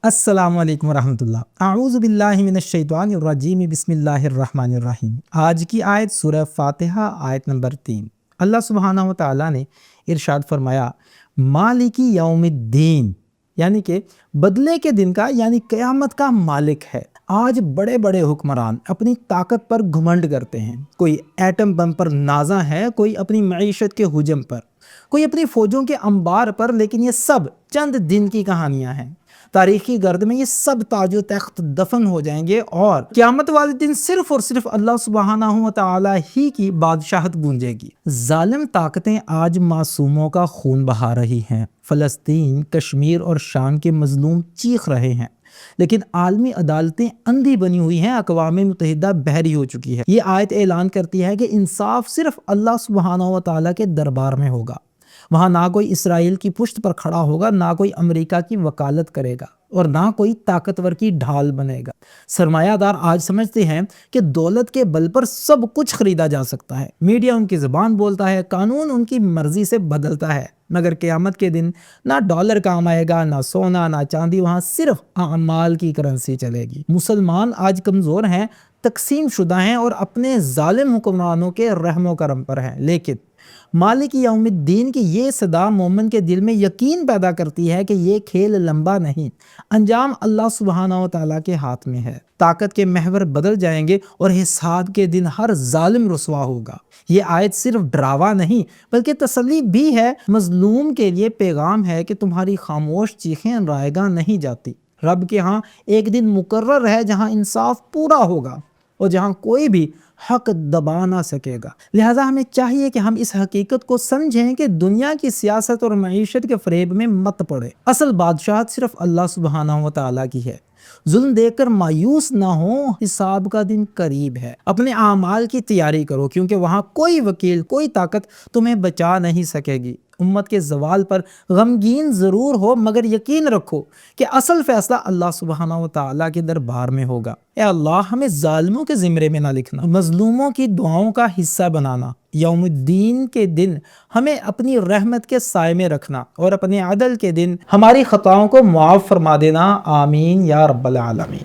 السلام علیکم ورحمۃ اللہ۔ اعوذ باللہ من الشیطان الرجیم، بسم اللہ الرحمن الرحیم۔ آج کی آیت سورہ فاتحہ آیت نمبر 3۔ اللہ سبحانہ و تعالیٰ نے ارشاد فرمایا مالک یوم الدین، یعنی کہ بدلے کے دن کا، یعنی قیامت کا مالک ہے۔ آج بڑے بڑے حکمران اپنی طاقت پر گھمنڈ کرتے ہیں، کوئی ایٹم بم پر نازاں ہے، کوئی اپنی معیشت کے حجم پر، کوئی اپنی فوجوں کے انبار پر، لیکن یہ سب چند دن کی کہانیاں ہیں۔ تاریخی گرد میں یہ سب تاج و تخت دفن ہو جائیں گے اور قیامت والے دن صرف اور صرف اللہ سبحانہ و تعالی ہی کی بادشاہت گونجے گی۔ ظالم طاقتیں آج معصوموں کا خون بہا رہی ہیں۔ فلسطین، کشمیر اور شام کے مظلوم چیخ رہے ہیں، لیکن عالمی عدالتیں اندھی بنی ہوئی ہیں، اقوام متحدہ بہری ہو چکی ہے۔ یہ آیت اعلان کرتی ہے کہ انصاف صرف اللہ سبحانہ و تعالی کے دربار میں ہوگا۔ وہاں نہ کوئی اسرائیل کی پشت پر کھڑا ہوگا، نہ کوئی امریکہ کی وکالت کرے گا، اور نہ کوئی طاقتور کی ڈھال بنے گا۔ سرمایہ دار آج سمجھتے ہیں کہ دولت کے بل پر سب کچھ خریدا جا سکتا ہے، میڈیا ان کی زبان بولتا ہے، قانون ان کی مرضی سے بدلتا ہے، مگر قیامت کے دن نہ ڈالر کام آئے گا، نہ سونا، نہ چاندی، وہاں صرف اعمال کی کرنسی چلے گی۔ مسلمان آج کمزور ہیں، تقسیم شدہ ہیں اور اپنے ظالم حکمرانوں کے رحم و کرم پر ہیں، لیکن مالک یوم الدین کی یہ صدا مومن کے دل میں یقین پیدا کرتی ہے کہ یہ کھیل لمبا نہیں، انجام اللہ سبحانہ و تعالیٰ کے ہاتھ میں ہے۔ طاقت کے محور بدل جائیں گے اور حساب کے دن ہر ظالم رسوا ہوگا۔ یہ آیت صرف ڈراوا نہیں بلکہ تسلی بھی ہے، مظلوم کے لیے پیغام ہے کہ تمہاری خاموش چیخیں رائیگاں نہیں جاتی۔ رب کے ہاں ایک دن مقرر ہے جہاں انصاف پورا ہوگا اور جہاں کوئی بھی حق دبا نہ سکے گا۔ لہٰذا ہمیں چاہیے کہ ہم اس حقیقت کو سمجھیں کہ دنیا کی سیاست اور معیشت کے فریب میں مت پڑے۔ اصل بادشاہت صرف اللہ سبحانہ و تعالیٰ کی ہے۔ ظلم دیکھ کر مایوس نہ ہو، حساب کا دن قریب ہے۔ اپنے اعمال کی تیاری کرو، کیونکہ وہاں کوئی وکیل، کوئی طاقت تمہیں بچا نہیں سکے گی۔ امت کے زوال پر غمگین ضرور ہو، مگر یقین رکھو کہ اصل فیصلہ اللہ سبحانہ و تعالیٰ کے دربار میں ہوگا۔ اے اللہ، ہمیں ظالموں کے زمرے میں نہ لکھنا، مظلوموں کی دعاؤں کا حصہ بنانا۔ یوم الدین کے دن ہمیں اپنی رحمت کے سائے میں رکھنا اور اپنے عدل کے دن ہماری خطاؤں کو معاف فرما دینا۔ آمین یا رب العالمین۔